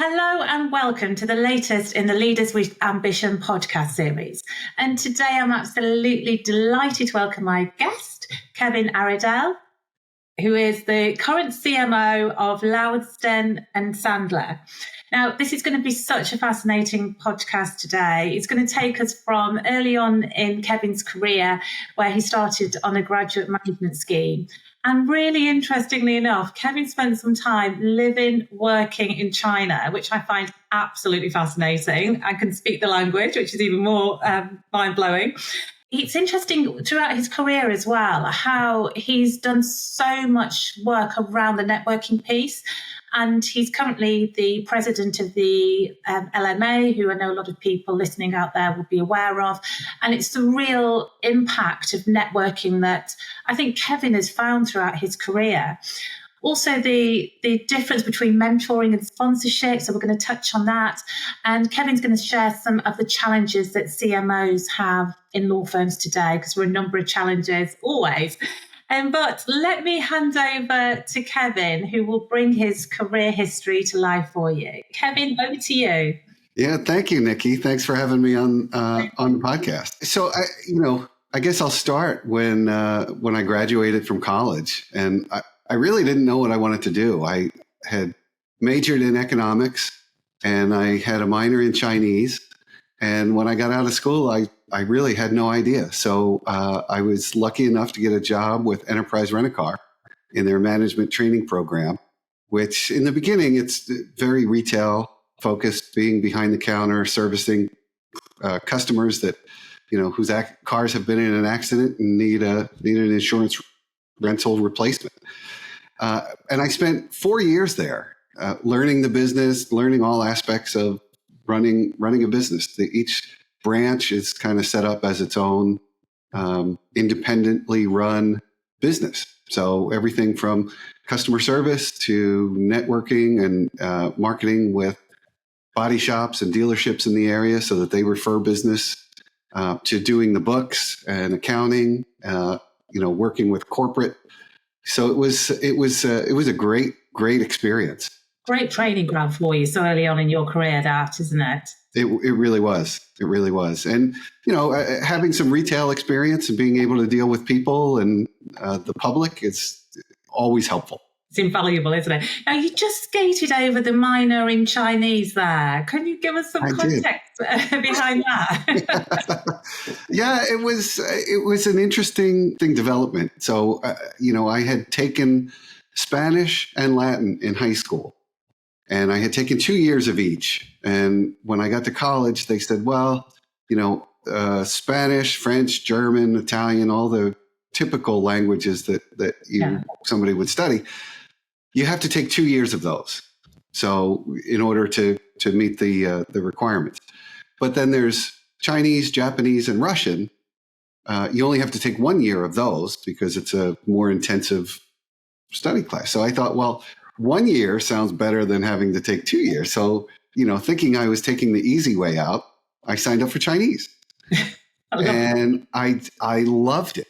Hello and welcome to the latest in the Leaders with Ambition podcast series. And today I'm absolutely delighted to welcome my guest, Kevin Aredell, who is the current CMO of Laudston and Sandler. Now, this is going to be such a fascinating podcast today. It's going to take us from early on in Kevin's career, where he started on a graduate management scheme. And really interestingly enough, Kevin spent some time living, working in China, which I find absolutely fascinating. I can speak the language, which is even more mind-blowing. It's interesting throughout his career as well, how he's done so much work around the networking piece. And he's currently the president of the LMA, who I know a lot of people listening out there will be aware of. And it's the real impact of networking that I think Kevin has found throughout his career. Also, the difference between mentoring and sponsorship. So we're going to touch on that. And Kevin's going to share some of the challenges that CMOs have in law firms today, because there are a number of challenges always. But let me hand over to Kevin, who will bring his career history to life for you. Kevin, over to you. Yeah, thank you, Nikki. Thanks for having me on the podcast. So, I guess I'll start when I graduated from college, and I really didn't know what I wanted to do. I had majored in economics, and I had a minor in Chinese. And when I got out of school, I really had no idea. So I was lucky enough to get a job with Enterprise Rent-A-Car in their management training program, which in the beginning, it's very retail focused, being behind the counter, servicing customers that, whose cars have been in an accident and need an insurance rental replacement. And I spent 4 years there learning the business, learning all aspects of running a business. Each branch is kind of set up as its own independently run business. So everything from customer service to networking and marketing with body shops and dealerships in the area so that they refer business to doing the books and accounting, working with corporate. So it was a great experience. Great training ground for you so early on in your career, that, isn't it? It really was. It really was. And, having some retail experience and being able to deal with people and the public is always helpful. It's invaluable, isn't it? Now, you just skated over the minor in Chinese there. Can you give us some context behind that? Yeah, it was an interesting development. So, I had taken Spanish and Latin in high school. And I had taken 2 years of each. And when I got to college, they said, well, Spanish, French, German, Italian, all the typical languages that somebody would study, you have to take 2 years of those. So in order to meet the requirements. But then there's Chinese, Japanese, and Russian. You only have to take 1 year of those because it's a more intensive study class. So I thought, well, 1 year sounds better than having to take 2 years. So, thinking I was taking the easy way out, I signed up for Chinese. And I loved it.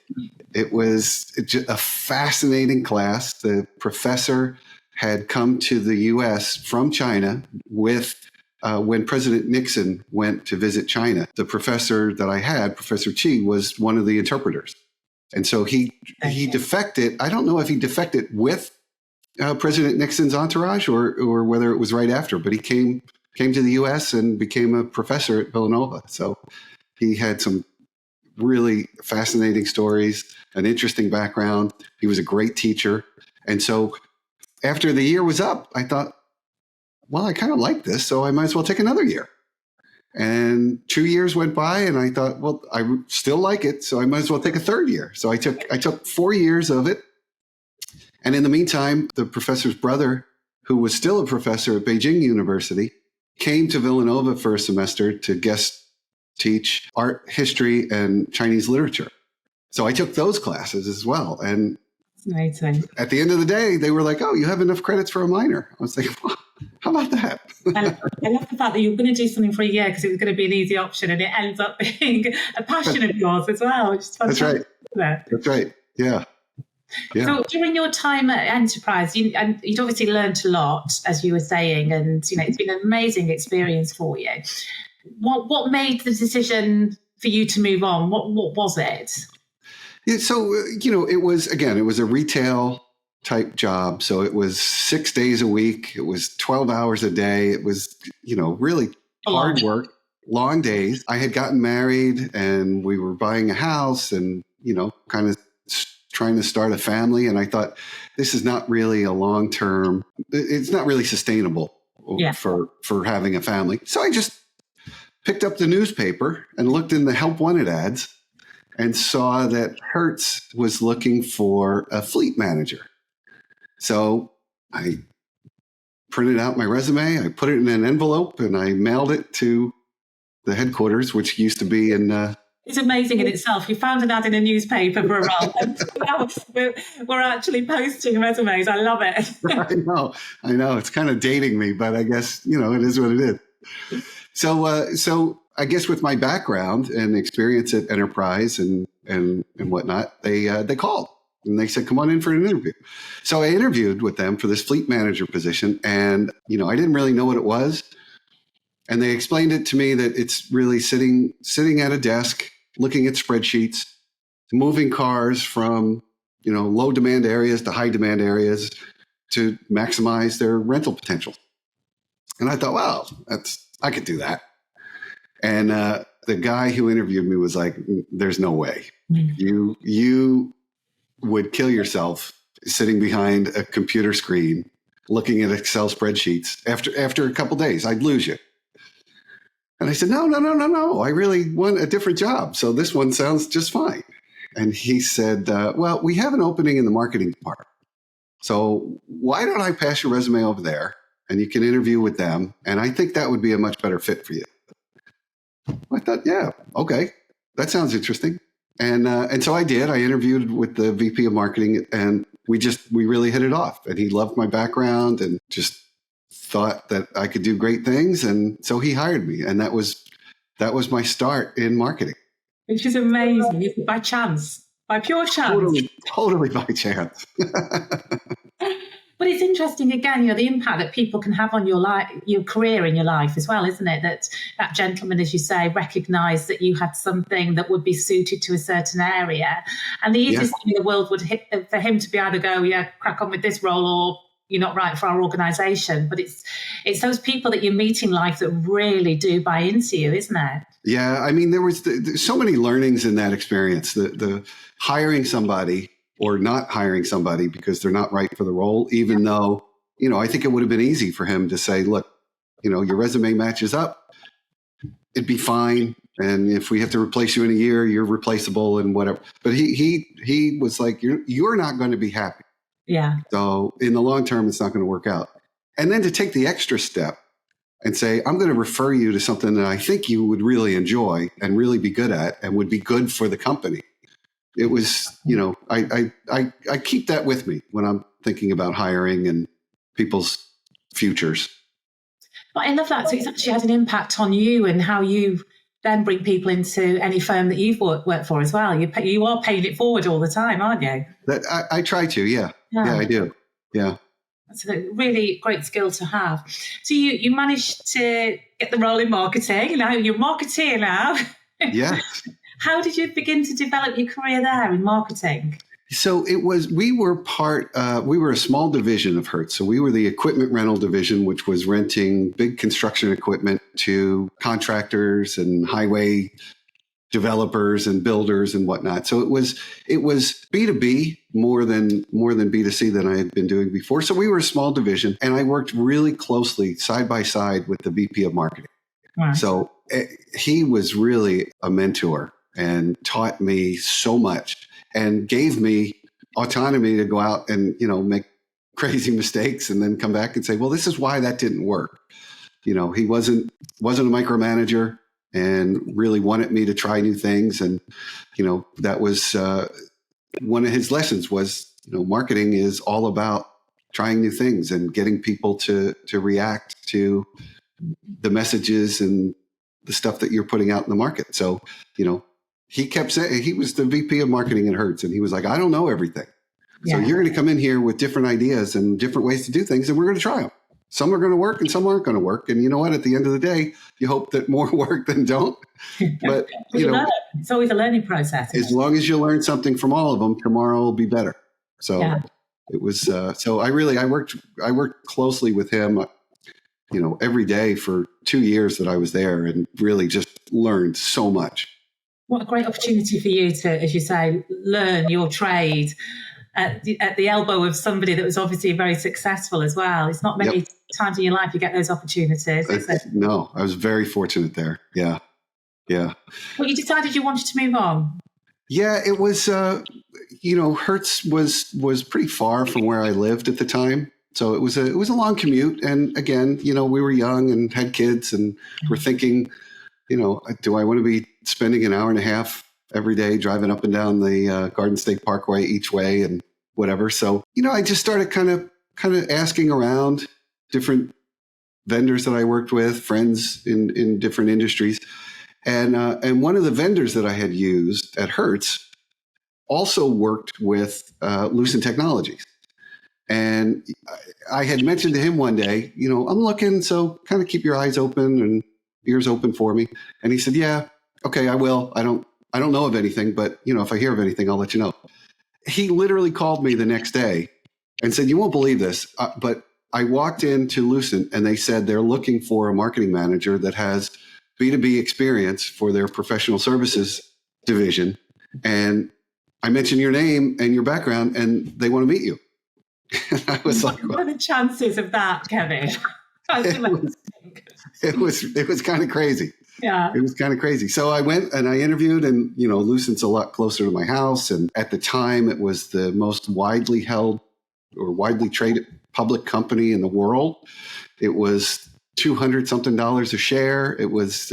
It was a fascinating class. The professor had come to the U.S. from China with when President Nixon went to visit China. The professor that I had, Professor Chi, was one of the interpreters. And so he defected. I don't know if he defected with President Nixon's entourage or whether it was right after, but he came to the U.S. and became a professor at Villanova. So he had some really fascinating stories, an interesting background. He was a great teacher. And so after the year was up, I thought, well, I kind of like this, so I might as well take another year. And 2 years went by and I thought, well, I still like it, so I might as well take a third year. So I took 4 years of it. And in the meantime, the professor's brother, who was still a professor at Beijing University, came to Villanova for a semester to guest teach art history and Chinese literature. So I took those classes as well. And amazing. At the end of the day, they were like, oh, you have enough credits for a minor. I was like, well, how about that? I love the fact that you were going to do something for a year because it was going to be an easy option, and it ends up being a passion of yours as well, which is fantastic. That's right. Yeah. Yeah. So during your time at Enterprise, you'd obviously learned a lot, as you were saying, and it's been an amazing experience for you. What made the decision for you to move on? What was it? Yeah, so it was a retail type job. So it was 6 days a week. It was 12 hours a day. It was really hard work, long days. I had gotten married and we were buying a house and kind of trying to start a family. And I thought, this is not really a long-term, it's not really sustainable for having a family. So I just picked up the newspaper and looked in the help wanted ads and saw that Hertz was looking for a fleet manager. So I printed out my resume, I put it in an envelope, and I mailed it to the headquarters, which used to be in it's amazing in itself. You found an ad in a newspaper for a role, and now we're actually posting resumes. I love it. I know. It's kind of dating me, but I guess, it is what it is. So I guess with my background and experience at Enterprise and whatnot, they called and they said, come on in for an interview. So I interviewed with them for this fleet manager position, and I didn't really know what it was. And they explained it to me that it's really sitting at a desk, looking at spreadsheets, moving cars from, low demand areas to high demand areas to maximize their rental potential. And I thought, well, I could do that. And the guy who interviewed me was like, there's no way. You would kill yourself sitting behind a computer screen, looking at Excel spreadsheets. After a couple of days, I'd lose you. And I said, no. I really want a different job. So this one sounds just fine. And he said, well, we have an opening in the marketing department. So why don't I pass your resume over there and you can interview with them? And I think that would be a much better fit for you. I thought, yeah, okay. That sounds interesting. And so I did. I interviewed with the VP of marketing and we really hit it off. And he loved my background and just thought that I could do great things. And so he hired me. And that was my start in marketing. Which is amazing. It's by chance, by pure chance. Totally by chance. But it's interesting, again, the impact that people can have on your life, your career in your life as well, isn't it? That gentleman, as you say, recognised that you had something that would be suited to a certain area. And the easiest thing in the world would for him to be either go, crack on with this role, or you're not right for our organisation. But it's those people that you meet in life that really do buy into you, isn't it? Yeah, I mean, there was so many learnings in that experience. The hiring somebody or not hiring somebody because they're not right for the role, even though, I think it would have been easy for him to say, look, your resume matches up. It'd be fine. And if we have to replace you in a year, you're replaceable and whatever. But he was like, you're not going to be happy. Yeah. So in the long term, it's not going to work out. And then to take the extra step and say, I'm going to refer you to something that I think you would really enjoy and really be good at and would be good for the company. It was, I keep that with me when I'm thinking about hiring and people's futures. But I love that. So it's actually had an impact on you and how you then bring people into any firm that you've worked for as well. You are paying it forward all the time, aren't you? I try to, yeah. Yeah, I do. Yeah. That's a really great skill to have. So you managed to get the role in marketing. Now you're a marketeer now. Yes. How did you begin to develop your career there in marketing? So we were a small division of Hertz. So we were the equipment rental division, which was renting big construction equipment to contractors and highway developers and builders and whatnot. So it was B2B more than B2C than I had been doing before. So we were a small division and I worked really closely side by side with the VP of marketing. Right. So he was really a mentor and taught me so much and gave me autonomy to go out and, make crazy mistakes and then come back and say, well, this is why that didn't work. He wasn't a micromanager and really wanted me to try new things. And, that was one of his lessons was, marketing is all about trying new things and getting people to react to the messages and the stuff that you're putting out in the market. So, he kept saying, he was the VP of marketing at Hertz, and he was like, I don't know everything, So Yeah. you're going to come in here with different ideas and different ways to do things, and we're going to try them. Some are going to work and some aren't going to work. And you know what? At the end of the day, you hope that more work than don't. But, you know, it's always a learning process. As long as you learn something from all of them, tomorrow will be better. So yeah. It was, so I worked closely with him, every day for 2 years that I was there, and really just learned so much. What a great opportunity for you to, as you say, learn your trade at the elbow of somebody that was obviously very successful as well. It's not many times in your life you get those opportunities, is it? No, I was very fortunate there. Yeah. Yeah. Well, you decided you wanted to move on. Yeah, it was, Hertz was pretty far from where I lived at the time. So it was a long commute. And again, we were young and had kids, and we're thinking, do I want to be spending an hour and a half every day driving up and down the Garden State Parkway each way and whatever? So, I just started kind of asking around different vendors that I worked with, friends in different industries. And one of the vendors that I had used at Hertz also worked with Lucent Technologies. And I had mentioned to him one day, I'm looking, so kind of keep your eyes open and ears open for me. And he said, yeah, okay, I will. I don't know of anything, but if I hear of anything, I'll let you know. He literally called me the next day and said, you won't believe this, but I walked into Lucent and they said they're looking for a marketing manager that has B2B experience for their professional services division. And I mentioned your name and your background, and they want to meet you. And I was like, what are the chances of that, Kevin? It was kind of crazy. Yeah. It was kind of crazy. So I went and I interviewed, and, Lucent's a lot closer to my house. And at the time, it was the most widely held or widely traded public company in the world. It was $200 something a share. It was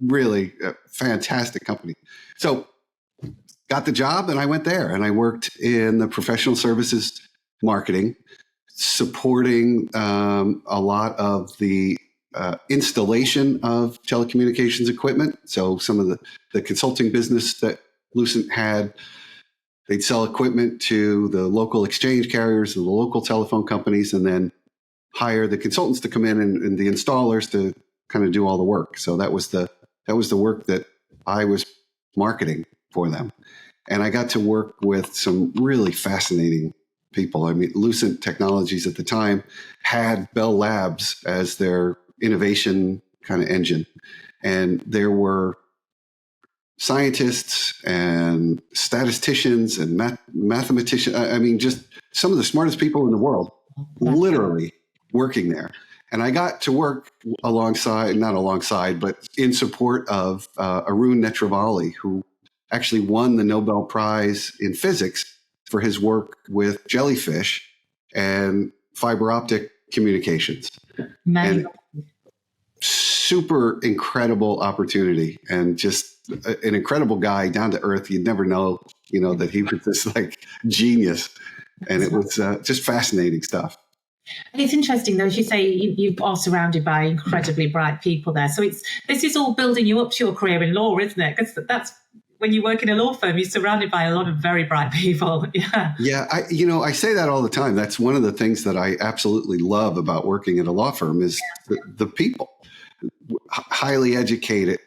really a fantastic company. So got the job and I went there and I worked in the professional services marketing, supporting a lot of the installation of telecommunications equipment. So some of the consulting business that Lucent had, they'd sell equipment to the local exchange carriers and the local telephone companies, and then hire the consultants to come in and the installers to kind of do all the work. So that was the work that I was marketing for them. And I got to work with some really fascinating people. I mean, Lucent Technologies at the time had Bell Labs as their innovation kind of engine. And there were scientists and statisticians and mathematicians. I mean, just some of the smartest people in the world, literally working there. And I got to work not alongside, but in support of Arun Netravalli, who actually won the Nobel Prize in physics for his work with jellyfish and fiber optic communications. And super incredible opportunity, and just an incredible guy, down to earth. You'd never know, that he was this like genius. And it was just fascinating stuff. And it's interesting, though, as you say, you are surrounded by incredibly bright people there. So this is all building you up to your career in law, isn't it? Because that's when you work in a law firm, you're surrounded by a lot of very bright people. Yeah. Yeah. I say that all the time. That's one of the things that I absolutely love about working at a law firm is the people. Highly educated,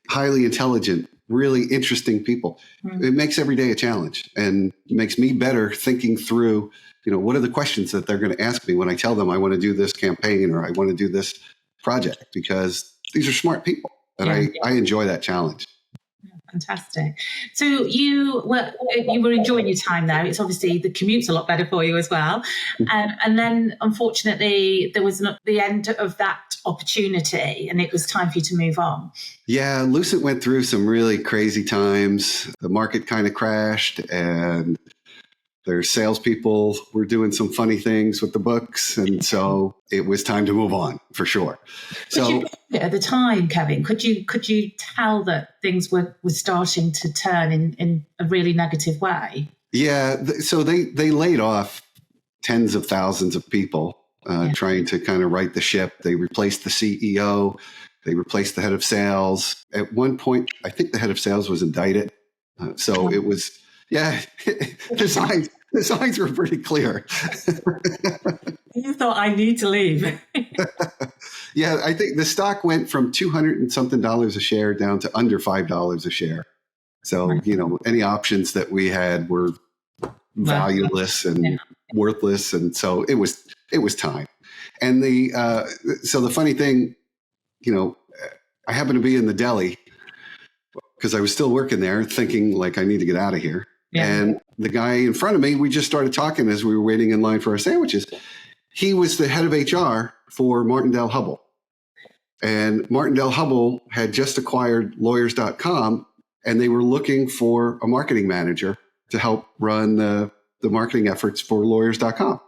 highly intelligent, really interesting people. It makes every day a challenge and makes me better thinking through, what are the questions that they're going to ask me when I tell them I want to do this campaign or I want to do this project, because these are smart people and I enjoy that challenge. Fantastic. So you were enjoying your time there. It's obviously the commute's a lot better for you as well. And then, unfortunately, there was the end of that opportunity, and it was time for you to move on. Yeah, Lucent went through some really crazy times. The market kind of crashed, and their salespeople were doing some funny things with the books. And so it was time to move on, for sure. At the time, Kevin, could you tell that things were starting to turn in a really negative way? Yeah. So they laid off tens of thousands of people trying to kind of right the ship. They replaced the CEO. They replaced the head of sales. At one point, I think the head of sales was indicted. It was, there's The signs were pretty clear. You thought, I need to leave. Yeah, I think the stock went from 200 and something dollars a share down to under $5 a share. So, any options that we had were valueless and worthless. And so it was time. And so the funny thing, I happened to be in the deli because I was still working there thinking like I need to get out of here. Yeah. And the guy in front of me, we just started talking as we were waiting in line for our sandwiches. He was the head of HR for Martindale-Hubbell. And Martindale-Hubbell had just acquired lawyers.com, and they were looking for a marketing manager to help run the marketing efforts for lawyers.com.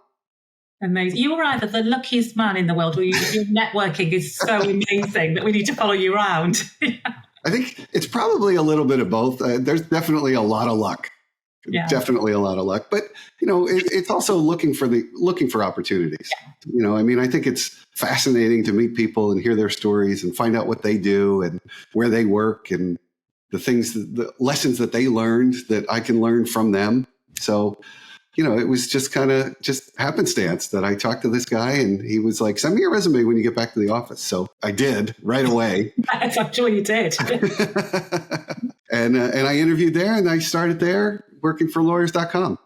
Amazing. You are either the luckiest man in the world, or your networking is so amazing that we need to follow you around. I think it's probably a little bit of both. There's definitely a lot of luck. Yeah. Definitely a lot of luck. But, it's also looking for opportunities. Yeah. I think it's fascinating to meet people and hear their stories and find out what they do and where they work and the lessons that they learned that I can learn from them. So, it was just kind of happenstance that I talked to this guy and he was like, send me your resume when you get back to the office. So I did right away. I'm sure you did. And I interviewed there and I started there working for lawyers.com.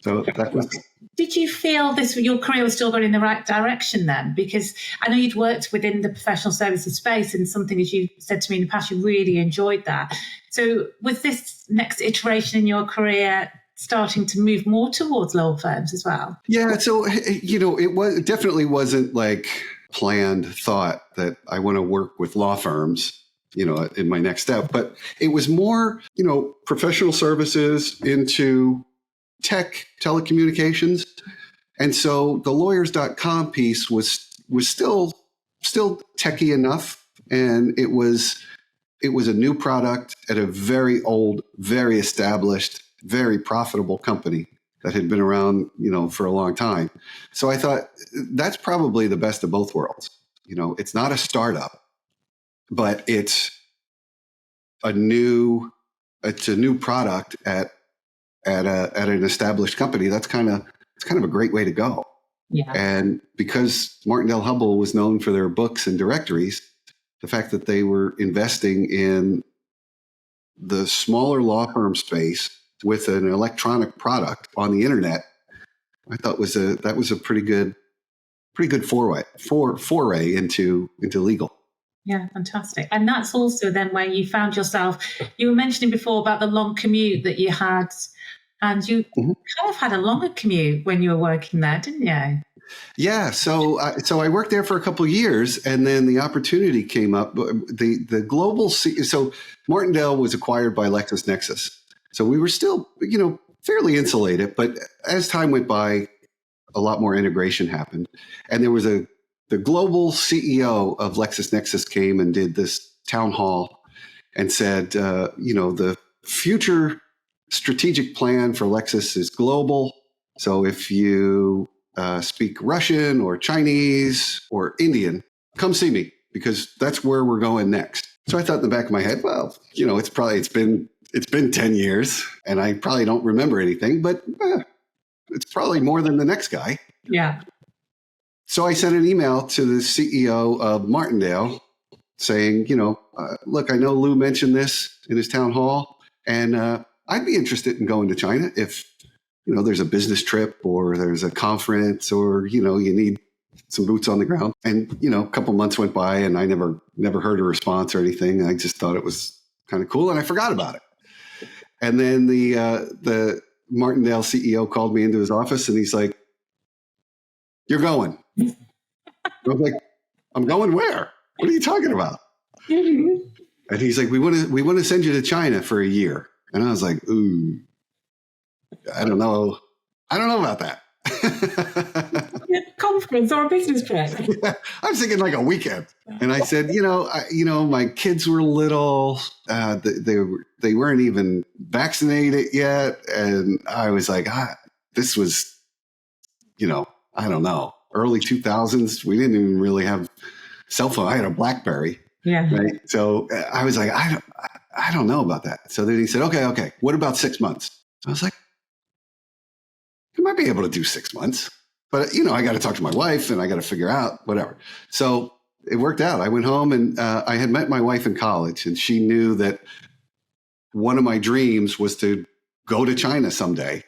So that was. Did you feel your career was still going in the right direction then? Because I know you'd worked within the professional services space, and something, as you said to me in the past, you really enjoyed that. So was this next iteration in your career starting to move more towards law firms as well? Yeah. So, it definitely wasn't like planned thought that I want to work with law firms, in my next step, but it was more, professional services into tech, telecommunications. And so the lawyers.com piece was still techie enough. And it was a new product at a very old, very established, very profitable company that had been around, for a long time. So I thought that's probably the best of both worlds. It's not a startup, but it's a new product at an established company. It's kind of a great way to go. Yeah. And because Martindale-Hubbell was known for their books and directories, the fact that they were investing in the smaller law firm space with an electronic product on the internet, I thought that was a pretty good foray into legal. Yeah, fantastic. And that's also then where you found yourself. You were mentioning before about the long commute that you had, and you kind of had a longer commute when you were working there, didn't you? Yeah. So I worked there for a couple of years, and then the opportunity came up. The global so Martindale was acquired by LexisNexis. So we were still, fairly insulated, but as time went by, a lot more integration happened. And there was the global CEO of LexisNexis came and did this town hall and said, the future strategic plan for Lexis is global. So if you speak Russian or Chinese or Indian, come see me, because that's where we're going next. So I thought in the back of my head, well, it's been 10 years and I probably don't remember anything, but it's probably more than the next guy. Yeah. So I sent an email to the CEO of Martindale saying, look, I know Lou mentioned this in his town hall, and I'd be interested in going to China if, there's a business trip or there's a conference or, you need some boots on the ground. And, a couple months went by and I never heard a response or anything. I just thought it was kind of cool and I forgot about it. And then the Martindale CEO called me into his office and he's like, "You're going." I was like, "I'm going where? What are you talking about?" And he's like, we want to send you to China for a year. And I was like, ooh, I don't know about that. Conference or a business trip? Yeah, I was thinking like a weekend. And I said, my kids were little. They weren't even vaccinated yet. And I was like, this was, I don't know, early 2000s. We didn't even really have cell phone. I had a BlackBerry. Yeah. Right. So I was like, I don't know about that. So then he said, okay. What about 6 months? I was like, might be able to do 6 months, but I got to talk to my wife and I got to figure out whatever. So it worked out. I went home and I had met my wife in college, and she knew that one of my dreams was to go to China someday.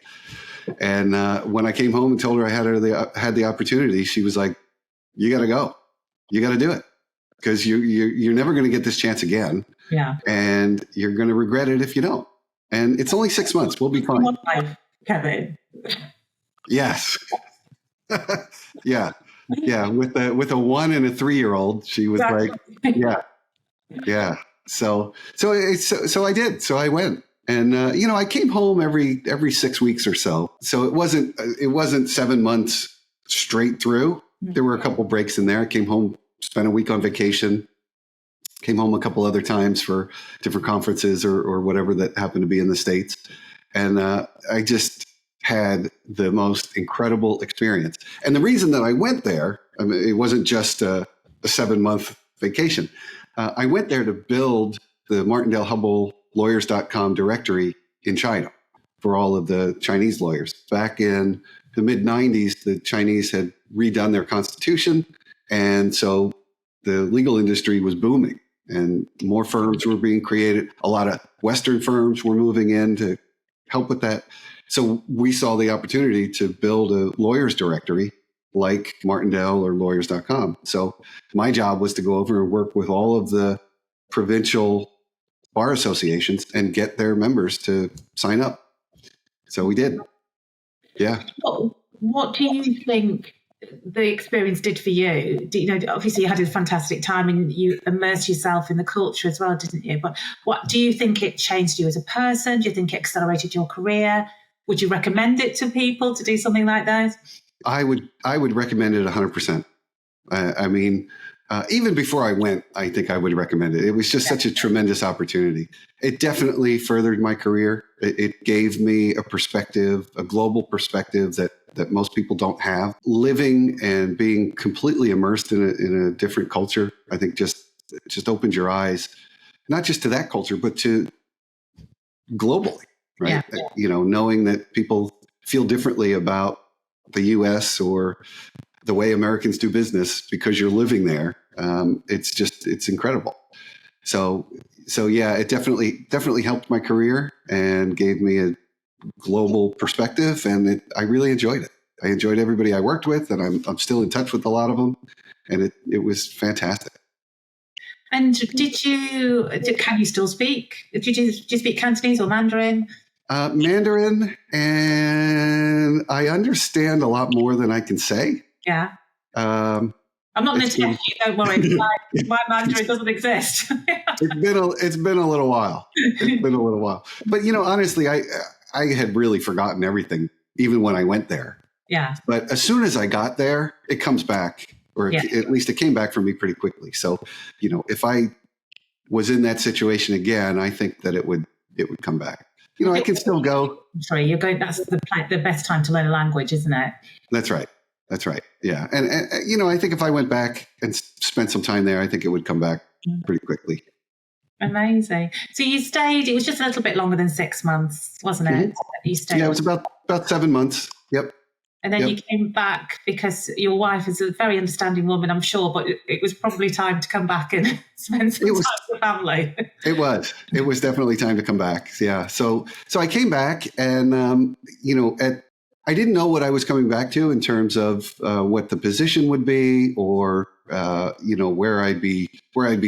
And when I came home and told her I had the opportunity, she was like, "You got to go. You got to do it, because you're never going to get this chance again. Yeah, and you're going to regret it if you don't. And it's only 6 months. We'll be fine." One life, Kevin. Yes. Yeah. Yeah. With a 1 and a 3-year-old, she was like, yeah. Yeah. So I did. So I went, and I came home every 6 weeks or so. So it wasn't 7 months straight through. There were a couple breaks in there. I came home, spent a week on vacation, came home a couple other times for different conferences or whatever that happened to be in the States. And I just had the most incredible experience. And the reason that I went there, I mean, it wasn't just a 7-month vacation. I went there to build the MartindaleHubbellLawyers.com directory in China for all of the Chinese lawyers. Back in the mid-90s, the Chinese had redone their constitution. And so the legal industry was booming and more firms were being created. A lot of Western firms were moving in to help with that. So we saw the opportunity to build a lawyers directory like Martindale or lawyers.com. So my job was to go over and work with all of the provincial bar associations and get their members to sign up. So we did. Yeah. What do you think the experience did for you? Obviously you had a fantastic time and you immersed yourself in the culture as well, didn't you? But what do you think it changed you as a person? Do you think it accelerated your career? Would you recommend it to people to do something like that? I would recommend it 100%. I mean, even before I went, I think I would recommend it. It was just such a tremendous opportunity. It definitely furthered my career. It gave me a perspective, a global perspective that most people don't have. Living and being completely immersed in a different culture, I think just opened your eyes, not just to that culture, but to globally, right? Yeah. Knowing that people feel differently about the U.S. or the way Americans do business because you're living there. It's incredible. So yeah, it definitely helped my career and gave me a global perspective, and I really enjoyed it. I enjoyed everybody I worked with, and I'm still in touch with a lot of them, and it was fantastic. And can you still speak? Did you speak Cantonese or Mandarin? Mandarin, and I understand a lot more than I can say. Yeah. I'm not going to test you, don't worry. My Mandarin doesn't exist. It's been a little while. It's been a little while. But honestly, I had really forgotten everything, even when I went there. Yeah. But as soon as I got there, it comes back, or at least it came back for me pretty quickly. So, if I was in that situation again, I think that it would come back. I can still go. Sorry, you're going. That's the best time to learn a language, isn't it? That's right. Yeah. And I think if I went back and spent some time there, I think it would come back pretty quickly. Amazing. So you stayed, it was just a little bit longer than 6 months, wasn't it? Mm-hmm. You stayed. Yeah, it was about 7 months. Yep. And then you came back because your wife is a very understanding woman, I'm sure, but it was probably time to come back and spend some time with the family. It was definitely time to come back. Yeah. So I came back and, I didn't know what I was coming back to in terms of what the position would be or, where I'd be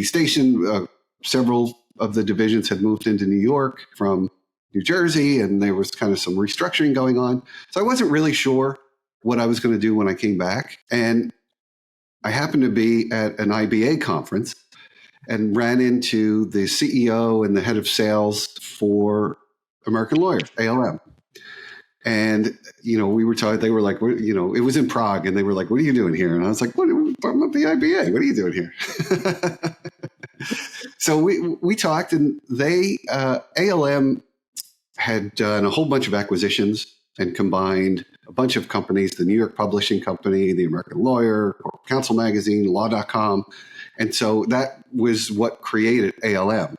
stationed. Several of the divisions had moved into New York from New Jersey, and there was kind of some restructuring going on. So I wasn't really sure what I was going to do when I came back. And I happened to be at an IBA conference and ran into the CEO and the head of sales for American Lawyers, ALM. And, we were talking, they were like, it was in Prague, and they were like, "What are you doing here?" And I was like, I'm at the IBA. What are you doing here? So we talked, and they, ALM had done a whole bunch of acquisitions and combined a bunch of companies, the New York Publishing Company, the American Lawyer, Corporate Counsel Magazine, Law.com. And so that was what created ALM.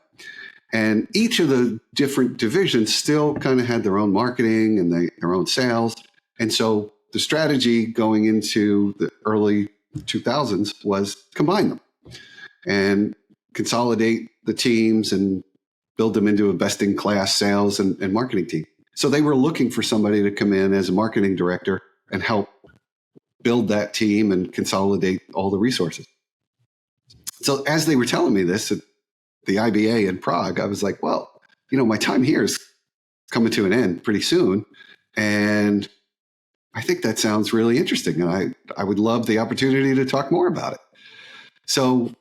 And each of the different divisions still kind of had their own marketing and their own sales. And so the strategy going into the early 2000s was combine them and consolidate the teams and build them into a best-in-class sales and marketing team. So they were looking for somebody to come in as a marketing director and help build that team and consolidate all the resources. So as they were telling me this at the IBA in Prague, I was like, well, my time here is coming to an end pretty soon. And I think that sounds really interesting. And I would love the opportunity to talk more about it. So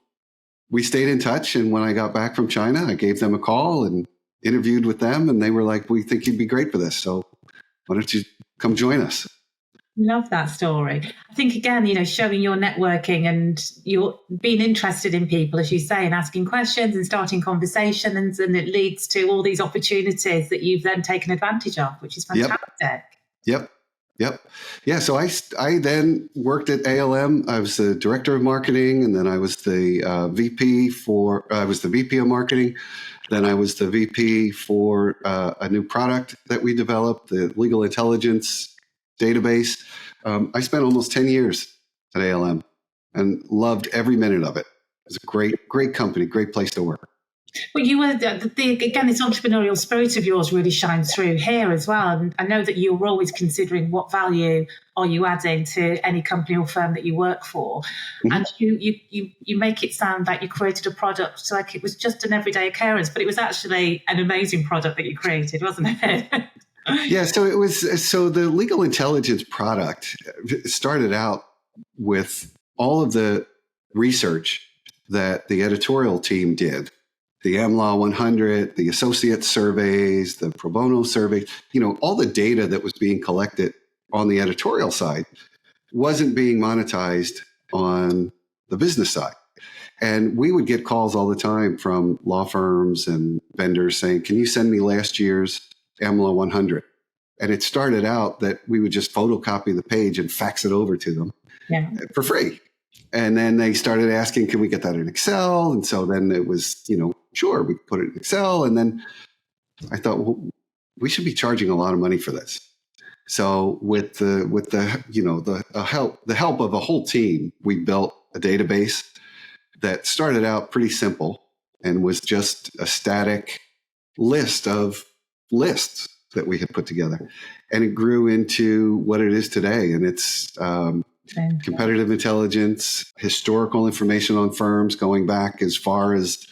we stayed in touch. And when I got back from China, I gave them a call and interviewed with them. And they were like, we think you'd be great for this. So why don't you come join us? Love that story. I think, again, showing your networking and you're being interested in people, as you say, and asking questions and starting conversations, and it leads to all these opportunities that you've then taken advantage of, which is fantastic. Yep. Yeah. So I then worked at ALM. I was the director of marketing, and then I was the VP of marketing. Then I was the VP for a new product that we developed, the legal intelligence database. I spent almost 10 years at ALM and loved every minute of it. It was a great company, great place to work. Well, you were, again, this entrepreneurial spirit of yours really shines through here as well. And I know that you're always considering what value are you adding to any company or firm that you work for. Mm-hmm. And you make it sound like you created a product like it was just an everyday occurrence, but it was actually an amazing product that you created, wasn't it? Yeah, so the legal intelligence product started out with all of the research that the editorial team did, the AmLaw 100, the associate surveys, the pro bono surveys, all the data that was being collected on the editorial side wasn't being monetized on the business side. And we would get calls all the time from law firms and vendors saying, can you send me last year's AmLaw 100? And it started out that we would just photocopy the page and fax it over to them for free. And then they started asking, can we get that in Excel? And so then it was, sure, we put it in Excel. And then I thought, well, we should be charging a lot of money for this. So with the help of a whole team, we built a database that started out pretty simple and was just a static list of lists that we had put together. And it grew into what it is today. And it's competitive intelligence, historical information on firms going back as far as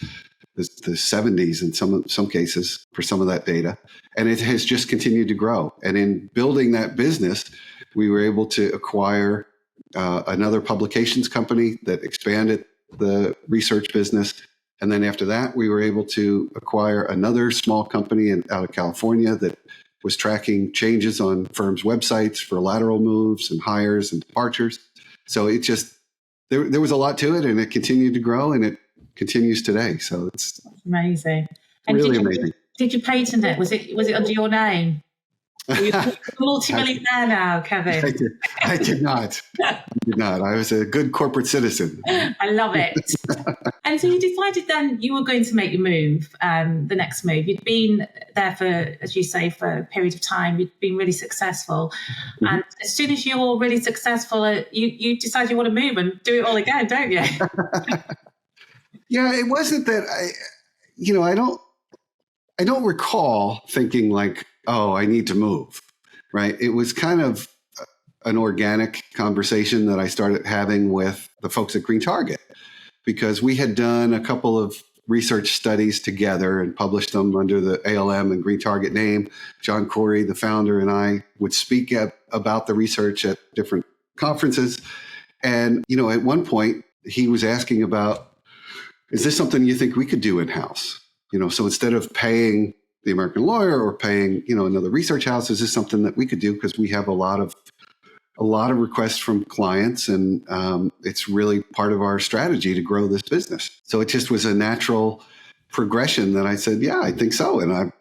the 70s in some cases for some of that data. And it has just continued to grow. And in building that business, we were able to acquire another publications company that expanded the research business. And then after that, we were able to acquire another small company out of California that was tracking changes on firms' websites for lateral moves and hires and departures. So it just, there was a lot to it, and it continued to grow, and it continues today. So it's amazing. And really amazing. Did you patent it? Was it under your name? You're a multi-millionaire now, Kevin. I did not. I was a good corporate citizen. I love it. And so you decided then you were going to make your move, the next move. You'd been there for, as you say, for a period of time. You'd been really successful. Mm-hmm. And as soon as you're really successful, you decide you want to move and do it all again, don't you? Yeah, it wasn't that I don't recall thinking like, oh, I need to move, right? It was kind of an organic conversation that I started having with the folks at Green Target, because we had done a couple of research studies together and published them under the ALM and Green Target name. John Corey, the founder, and I would speak about the research at different conferences. And, at one point he was asking about, is this something you think we could do in-house? So instead of paying the American Lawyer or paying, another research house, is this something that we could do? Because we have a lot of requests from clients, and it's really part of our strategy to grow this business. So it just was a natural progression that I said, yeah, I think so. And I'd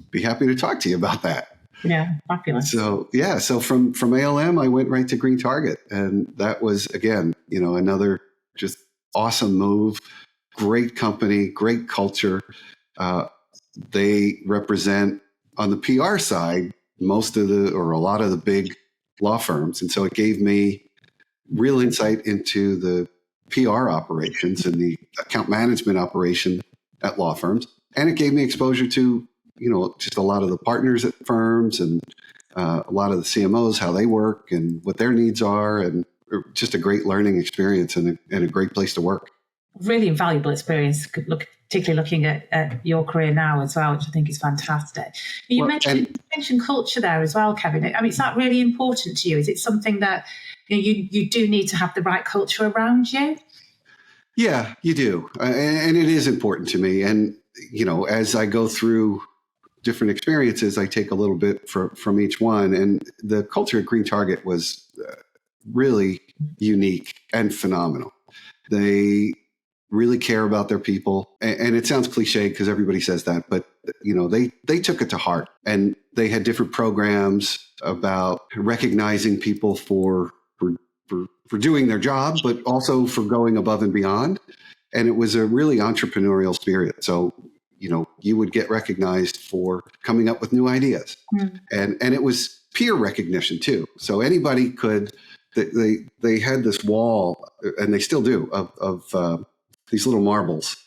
be happy to talk to you about that. Yeah, fabulous. So from ALM, I went right to Green Target. And that was, again, another just awesome move. Great company, great culture. They represent, on the PR side, a lot of the big law firms. And so it gave me real insight into the PR operations and the account management operation at law firms. And it gave me exposure to, just a lot of the partners at firms and a lot of the CMOs, how they work and what their needs are, and just a great learning experience and a great place to work. Really invaluable experience, particularly looking at your career now as well, which I think is fantastic. You mentioned culture there as well, Kevin. I mean, is that really important to you? Is it something that you do need to have the right culture around you? Yeah, you do. And it is important to me. And, as I go through different experiences, I take a little bit from each one. And the culture at Green Target was really unique and phenomenal. They really care about their people. And it sounds cliche because everybody says that, but they took it to heart, and they had different programs about recognizing people for doing their job, but also for going above and beyond. And it was a really entrepreneurial spirit. So, you would get recognized for coming up with new ideas. And it was peer recognition too. So anybody could, they had this wall, and they still do, of these little marbles,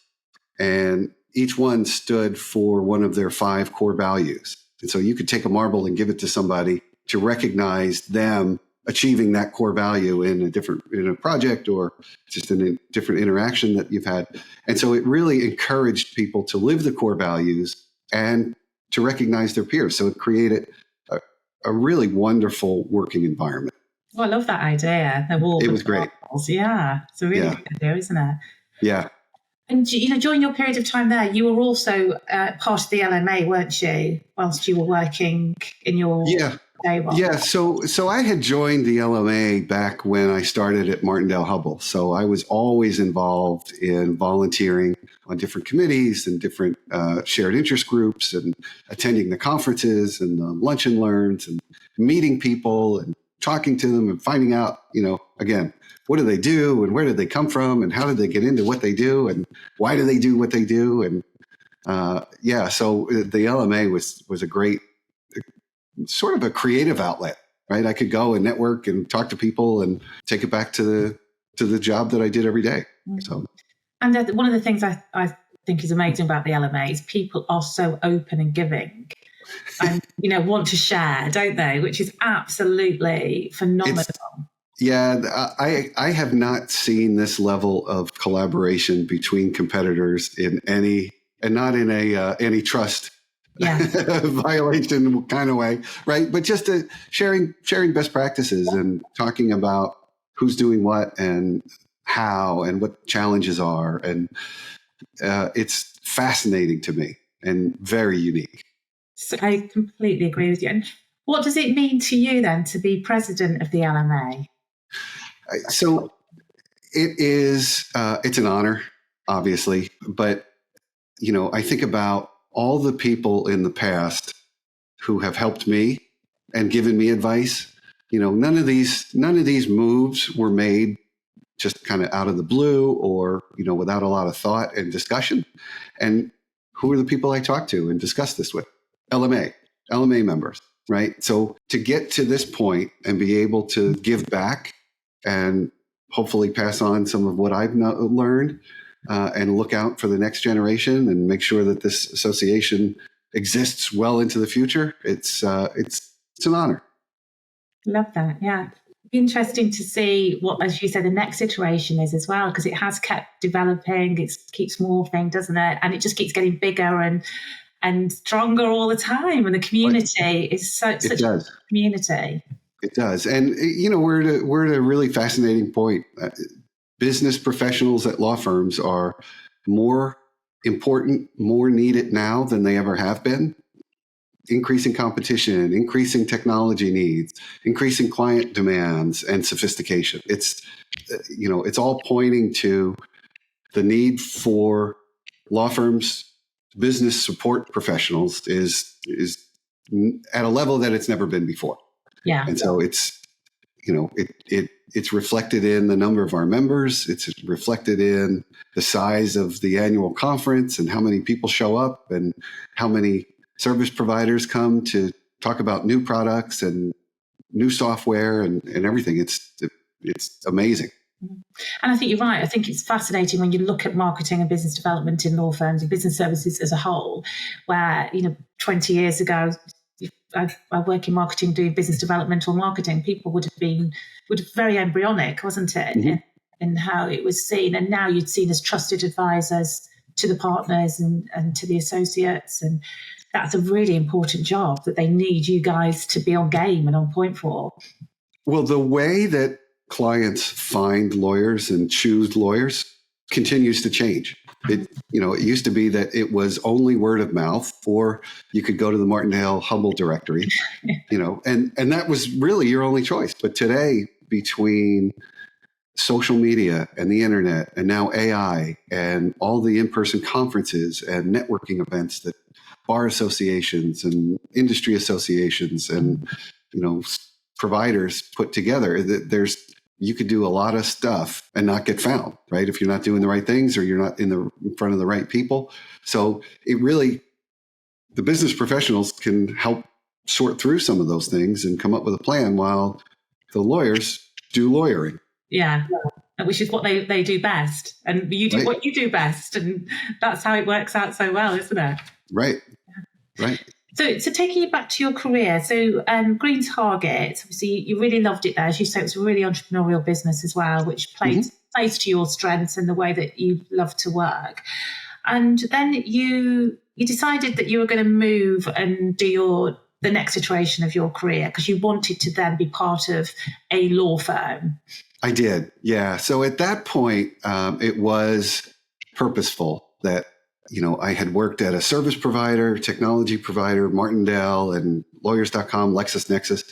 and each one stood for one of their 5 core values. And so you could take a marble and give it to somebody to recognize them achieving that core value in a project or just in a different interaction that you've had. And so it really encouraged people to live the core values and to recognize their peers. So it created a really wonderful working environment. Well, I love that idea. It was great. Marbles. Yeah, it's a really good idea, isn't it? Yeah. And, during your period of time there, you were also part of the LMA, weren't you, whilst you were working in your day role? Yeah, so I had joined the LMA back when I started at Martindale-Hubbell. So I was always involved in volunteering on different committees and different shared interest groups, and attending the conferences and the lunch and learns and meeting people and talking to them and finding out, again, what do they do and where did they come from and how did they get into what they do and why do they do what they do? And so the LMA was a great sort of a creative outlet, right? I could go and network and talk to people and take it back to the job that I did every day. So, and one of the things I think is amazing about the LMA is people are so open and giving. And want to share, don't they? Which is absolutely phenomenal. I have not seen this level of collaboration between competitors in any trust violation kind of way, right? But just sharing best practices and talking about who's doing what and how and what challenges are, and it's fascinating to me and very unique. So I completely agree with you. And what does it mean to you then to be president of the LMA? So it is, it's an honor, obviously, but, I think about all the people in the past who have helped me and given me advice. None of these moves were made just kind of out of the blue or, without a lot of thought and discussion. And who are the people I talk to and discuss this with? LMA members, right? So to get to this point and be able to give back and hopefully pass on some of what I've learned and look out for the next generation and make sure that this association exists well into the future, it's an honor. Love that. Yeah. Interesting to see what, as you said, the next iteration is as well, because it has kept developing, it keeps morphing, doesn't it? And it just keeps getting bigger and stronger all the time. And the community is such a community. It does. And, we're at a really fascinating point. Business professionals at law firms are more important, more needed now than they ever have been. Increasing competition, increasing technology needs, increasing client demands and sophistication. It's all pointing to the need for law firms, business support professionals is at a level that it's never been before. Yeah. And so it's reflected in the number of our members. It's reflected in the size of the annual conference and how many people show up and how many service providers come to talk about new products and new software and everything. It's amazing. And I think you're right. I think it's fascinating when you look at marketing and business development in law firms and business services as a whole, where, 20 years ago, I work in marketing, doing business development or marketing, people would have very embryonic, wasn't it, Mm-hmm. in how it was seen. And now you'd seen as trusted advisors to the partners and to the associates. And that's a really important job that they need you guys to be on game and on point for. Well, the way that clients find lawyers and choose lawyers continues to change. It used to be that it was only word of mouth, or you could go to the Martindale Humble directory, and that was really your only choice. But today, between social media and the internet and now AI and all the in-person conferences and networking events that bar associations and industry associations and, providers put together, you could do a lot of stuff and not get found, right? If you're not doing the right things or you're not in front of the right people. So the business professionals can help sort through some of those things and come up with a plan while the lawyers do lawyering. Yeah, which is what they do best. And you do what you do best. And that's how it works out so well, isn't it? Right. Right. So taking you back to your career, so Green Target, obviously you really loved it there. As you say, it's a really entrepreneurial business as well, which plays to your strengths and the way that you love to work. And then you decided that you were going to move and do the next iteration of your career because you wanted to then be part of a law firm. I did, yeah. So at that point, it was purposeful that I had worked at a service provider, technology provider, Martindale and Lawyers.com, LexisNexis.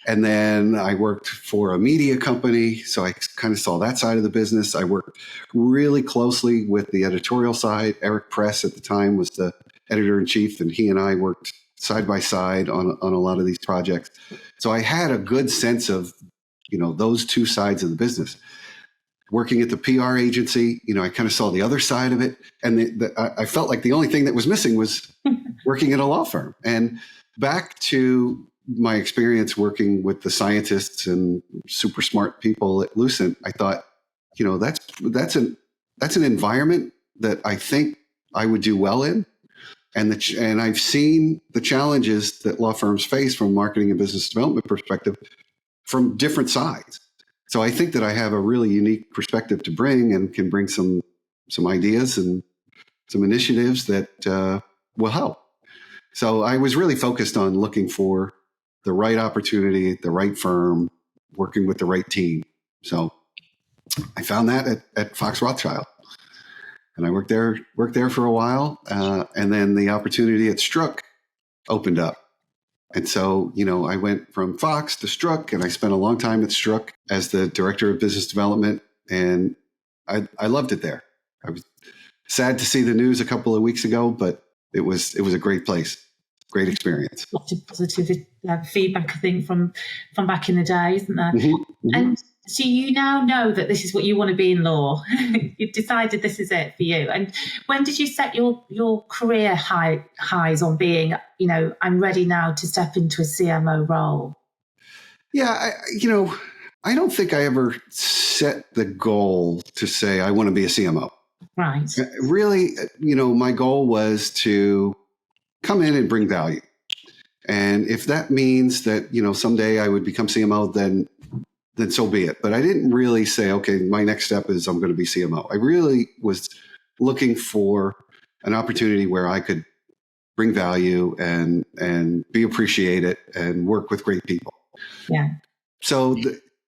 And then I worked for a media company. So I kind of saw that side of the business. I worked really closely with the editorial side. Eric Press at the time was the editor-in-chief, and he and I worked side by side on a lot of these projects. So I had a good sense of, those two sides of the business. Working at the PR agency, I kind of saw the other side of it. And I felt like the only thing that was missing was working at a law firm. And back to my experience working with the scientists and super smart people at Lucent, I thought, that's an environment that I think I would do well in. And I've seen the challenges that law firms face from a marketing and business development perspective from different sides. So I think that I have a really unique perspective to bring and can bring some ideas and some initiatives that will help. So I was really focused on looking for the right opportunity, the right firm, working with the right team. So I found that at Fox Rothschild. And I worked there for a while. And then the opportunity at Strzok opened up. And so, I went from Fox to Strzok, and I spent a long time at Strzok as the director of business development. And I loved it there. I was sad to see the news a couple of weeks ago, but it was a great place, great experience. Lots of positive feedback, I think, from back in the day, isn't there? Mm-hmm, mm-hmm. And so you now know that this is what you want to be in law. You've decided this is it for you. And when did you set your career highs on being, I'm ready now to step into a CMO role? Yeah, I don't think I ever set the goal to say I want to be a CMO. Right. Really, my goal was to come in and bring value. And if that means that, someday I would become CMO, then so be it. But I didn't really say, okay, my next step is I'm going to be CMO. I really was looking for an opportunity where I could bring value and be appreciated and work with great people. Yeah. So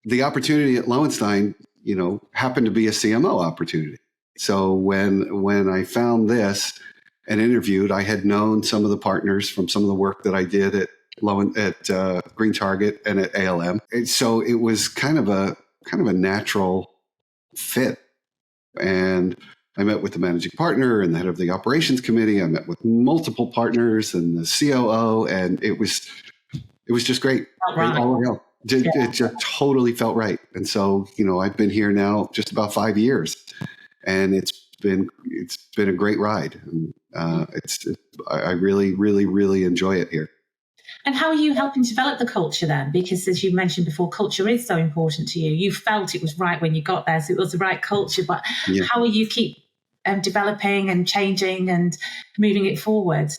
the opportunity at Lowenstein, happened to be a CMO opportunity. So when I found this and interviewed, I had known some of the partners from some of the work that I did at Green Target and at ALM. And so it was kind of a natural fit. And I met with the managing partner and the head of the operations committee. I met with multiple partners and the COO, and it was just great. Right. All around. It just totally felt right. And so, I've been here now just about 5 years, and it's been a great ride. And I really, really, really enjoy it here. And how are you helping develop the culture then? Because as you mentioned before, culture is so important to you. You felt it was right when you got there, so it was the right culture. But Yeah. how will you keep developing and changing and moving it forward?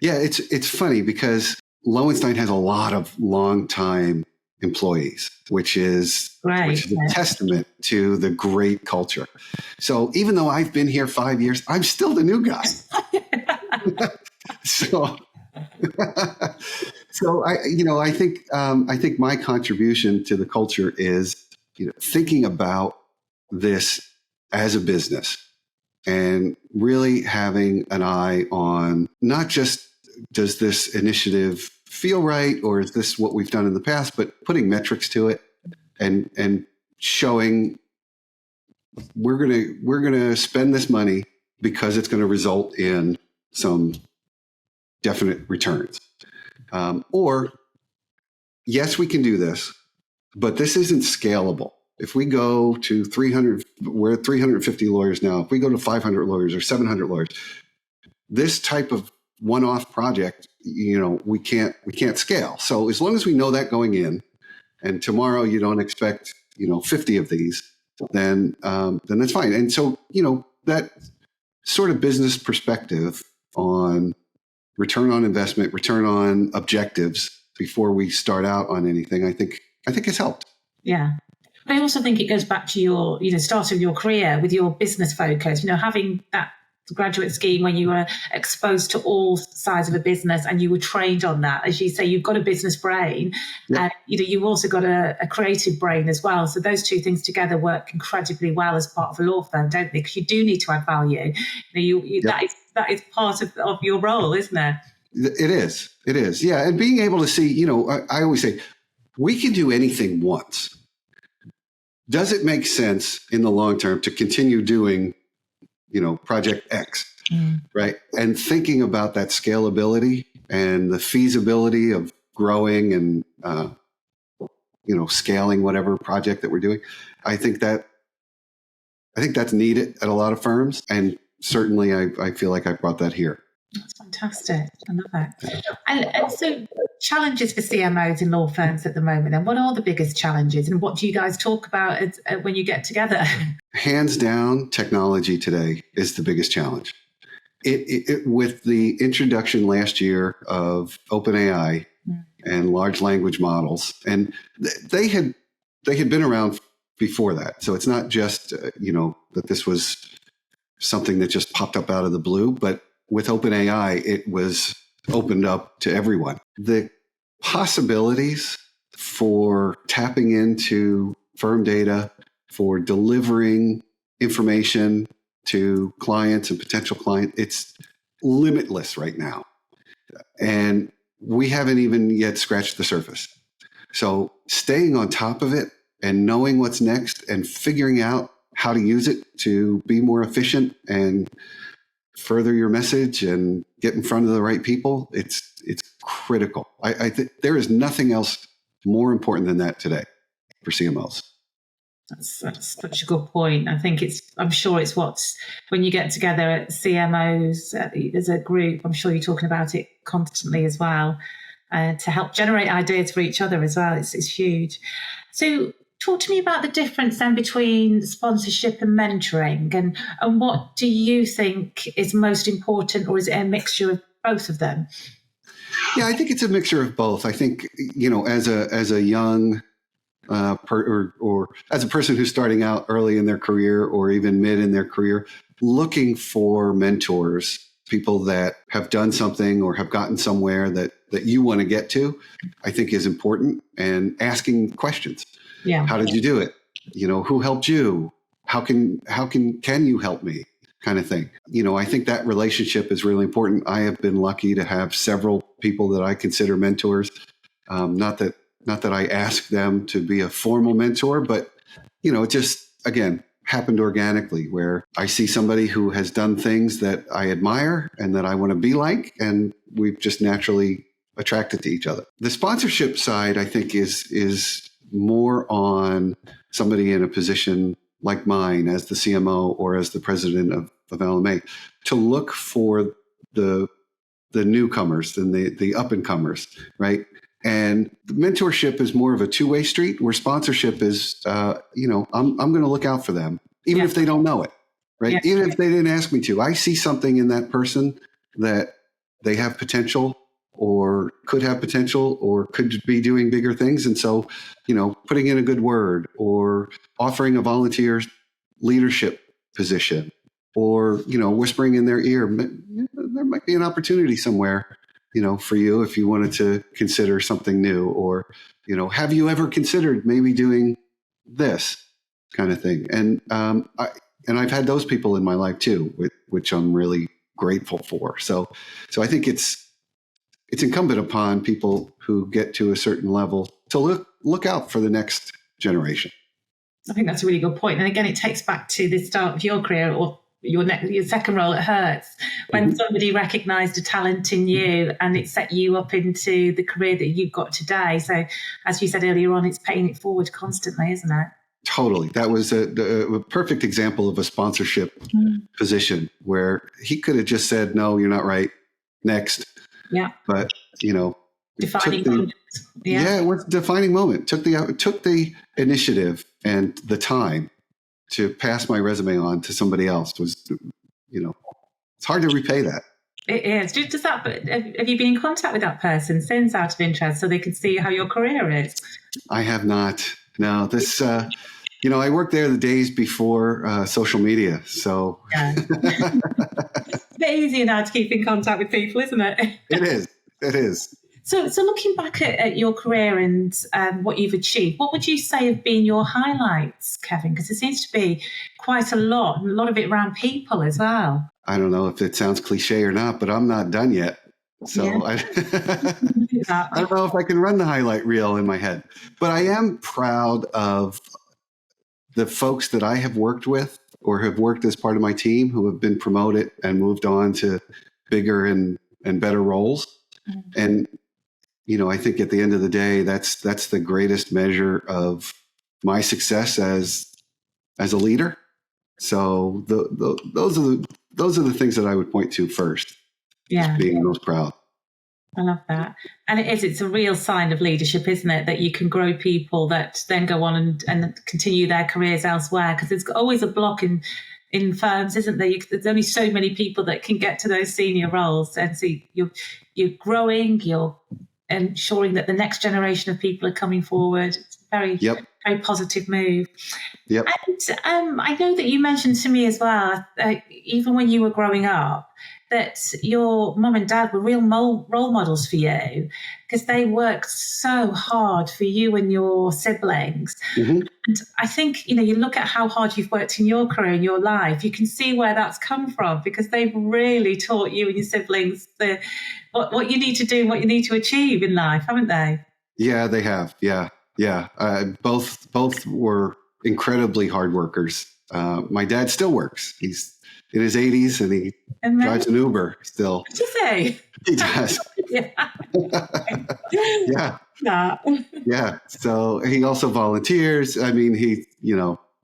Yeah, it's funny because Lowenstein has a lot of long-time employees, which is Right. a testament to the great culture. So even though I've been here 5 years, I'm still the new guy. So, I think my contribution to the culture is, thinking about this as a business and really having an eye on not just does this initiative feel right or is this what we've done in the past, but putting metrics to it and showing we're gonna spend this money because it's going to result in some definite returns. Or yes, we can do this, but this isn't scalable. If we go to 300, we're at 350 lawyers now. If we go to 500 lawyers or 700 lawyers, this type of one-off project, we can't scale. So as long as we know that going in, and tomorrow you don't expect 50 of these, then that's fine. And so that sort of business perspective on return on investment, return on objectives before we start out on anything, I think has helped. Yeah. But I also think it goes back to your, start of your career with your business focus, having that graduate scheme when you were exposed to all sides of a business and you were trained on that. As you say, you've got a business brain, and you've also got a creative brain as well. So those two things together work incredibly well as part of a law firm, don't they? Because you do need to add value. That is part of your role, isn't it? It is. Yeah. And being able to see, I always say, we can do anything once. Does it make sense in the long term to continue doing, Project X, right? And thinking about that scalability and the feasibility of growing and, scaling whatever project that we're doing. I think that's needed at a lot of firms. And certainly I feel like I brought that here. That's fantastic. I love that. And so challenges for CMOs in law firms at the moment, and what are the biggest challenges and what do you guys talk about when you get together? Hands down, technology today is the biggest challenge. With the introduction last year of OpenAI and large language models, and they had been around before that. So it's not just, that this was something that just popped up out of the blue, but with OpenAI, it was opened up to everyone. The possibilities for tapping into firm data, for delivering information to clients and potential clients, it's limitless right now. And we haven't even yet scratched the surface. So staying on top of it and knowing what's next and figuring out how to use it to be more efficient and further your message and get in front of the right people, it's critical. I think there is nothing else more important than that today for CMOs. That's such a good point. I'm sure it's when you get together at CMOs as a group, I'm sure you're talking about it constantly as well, to help generate ideas for each other as well. It's huge. So talk to me about the difference then between sponsorship and mentoring, and what do you think is most important, or is it a mixture of both of them? Yeah, I think it's a mixture of both. I think, as a young or as a person who's starting out early in their career or even mid in their career, looking for mentors, people that have done something or have gotten somewhere that you want to get to, I think is important, and asking questions. Yeah. How did you do it? Who helped you? How can you help me? Kind of thing. I think that relationship is really important. I have been lucky to have several people that I consider mentors. Not that I ask them to be a formal mentor, but it just, again, happened organically, where I see somebody who has done things that I admire and that I want to be like, and we've just naturally attracted to each other. The sponsorship side, I think, is more on somebody in a position like mine as the CMO or as the president of LMA to look for the newcomers and the up and comers, right? And the mentorship is more of a two-way street, where sponsorship is, I'm going to look out for them, even if they don't know it, right? Yeah. Even if they didn't ask me to. I see something in that person that they have potential, or could have potential, or could be doing bigger things. And so, putting in a good word, or offering a volunteer leadership position, or, whispering in their ear, there might be an opportunity somewhere, for you if you wanted to consider something new, or, have you ever considered maybe doing this kind of thing? And I've had those people in my life too, which I'm really grateful for. So I think it's incumbent upon people who get to a certain level to look out for the next generation. I think that's a really good point. And again, it takes back to the start of your career, or your second role at Hertz, when somebody recognised a talent in you and it set you up into the career that you've got today. So as you said earlier on, it's paying it forward constantly, isn't it? Totally. That was a perfect example of a sponsorship position, where he could have just said, no, you're not right, next. Yeah. But, defining moment. Yeah, it was a defining moment. Took the initiative and the time to pass my resume on to somebody else. Was, it's hard to repay that. It is. Does that? Have you been in contact with that person since, out of interest, so they can see how your career is? I have not. No, this. I worked there the days before social media, so it's a bit easier now to keep in contact with people, isn't it? It is. So looking back at your career and what you've achieved, what would you say have been your highlights, Kevin? Because there seems to be quite a lot, and a lot of it around people as well. I don't know if it sounds cliche or not, but I'm not done yet. So I don't know if I can run the highlight reel in my head. But I am proud of the folks that I have worked with, or have worked as part of my team, who have been promoted and moved on to bigger and better roles. And I think at the end of the day, that's the greatest measure of my success as a leader. So those are the things that I would point to first. Yeah, being most proud. I love that. And it's a real sign of leadership, isn't it? That you can grow people that then go on and continue their careers elsewhere. Because there's always a block in firms, isn't there? There's only so many people that can get to those senior roles. And so you're growing, you're ensuring that the next generation of people are coming forward. It's a very, very positive move. Yep. And I know that you mentioned to me as well, even when you were growing up, that your mum and dad were real role models for you, because they worked so hard for you and your siblings. Mm-hmm. And I think, you look at how hard you've worked in your career, in your life, you can see where that's come from, because they've really taught you and your siblings what you need to do, what you need to achieve in life, haven't they? Yeah, they have. Yeah. Both were incredibly hard workers. My dad still works. He's in his 80s, and he drives an Uber still. What did you say? He does. Yeah. So he also volunteers. I mean,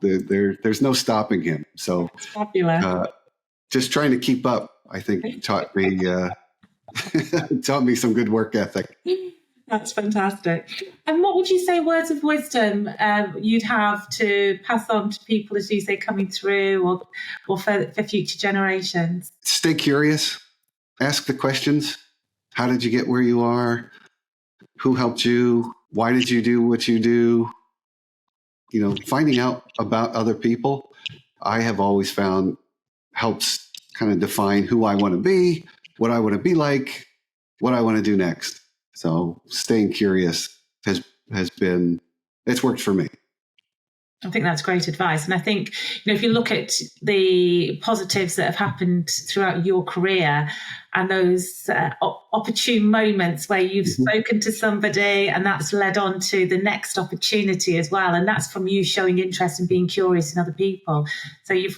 there's no stopping him. So just trying to keep up, I think, taught me some good work ethic. That's fantastic. And what would you say words of wisdom you'd have to pass on to people, as you say, coming through, or for future generations? Stay curious. Ask the questions. How did you get where you are? Who helped you? Why did you do what you do? Finding out about other people, I have always found helps kind of define who I want to be, what I want to be like, what I want to do next. So staying curious it's worked for me. I think that's great advice. And I think, if you look at the positives that have happened throughout your career, and those opportune moments where you've spoken to somebody and that's led on to the next opportunity as well. And that's from you showing interest and being curious in other people. So you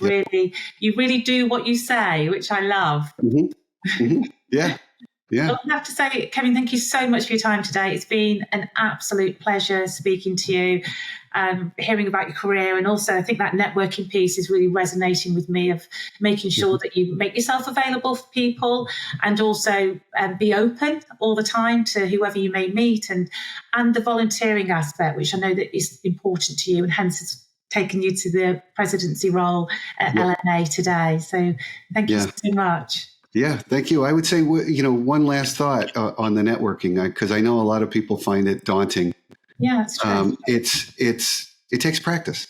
really do what you say, which I love. Mm-hmm. Mm-hmm. Yeah. Yeah. Well, I have to say, Kevin, thank you so much for your time today. It's been an absolute pleasure speaking to you. hearing about your career. And also, I think that networking piece is really resonating with me, of making sure that you make yourself available for people, and also be open all the time to whoever you may meet, and the volunteering aspect, which I know that is important to you, and hence has taken you to the presidency role at LMA today. So thank you so much. Yeah, thank you. I would say, one last thought on the networking, because I know a lot of people find it daunting. Yeah, that's true. It takes practice.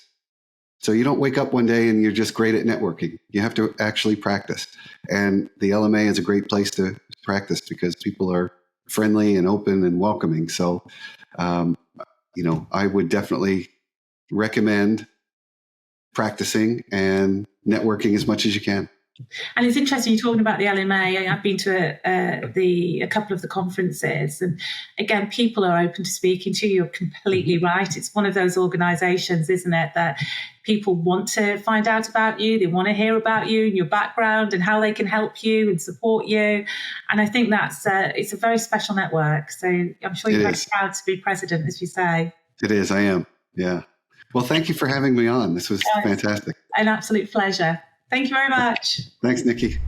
So you don't wake up one day and you're just great at networking. You have to actually practice. And the LMA is a great place to practice because people are friendly and open and welcoming. So, I would definitely recommend practicing and networking as much as you can. And it's interesting you're talking about the LMA. I've been to a couple of the conferences, and again, people are open to speaking to you. You're completely right. It's one of those organisations, isn't it, that people want to find out about you. They want to hear about you and your background and how they can help you and support you. And I think it's a very special network. So I'm sure you're very proud to be president, as you say. It is. I am. Yeah. Well, thank you for having me on. This was fantastic. An absolute pleasure. Thank you very much. Thanks, Nikki.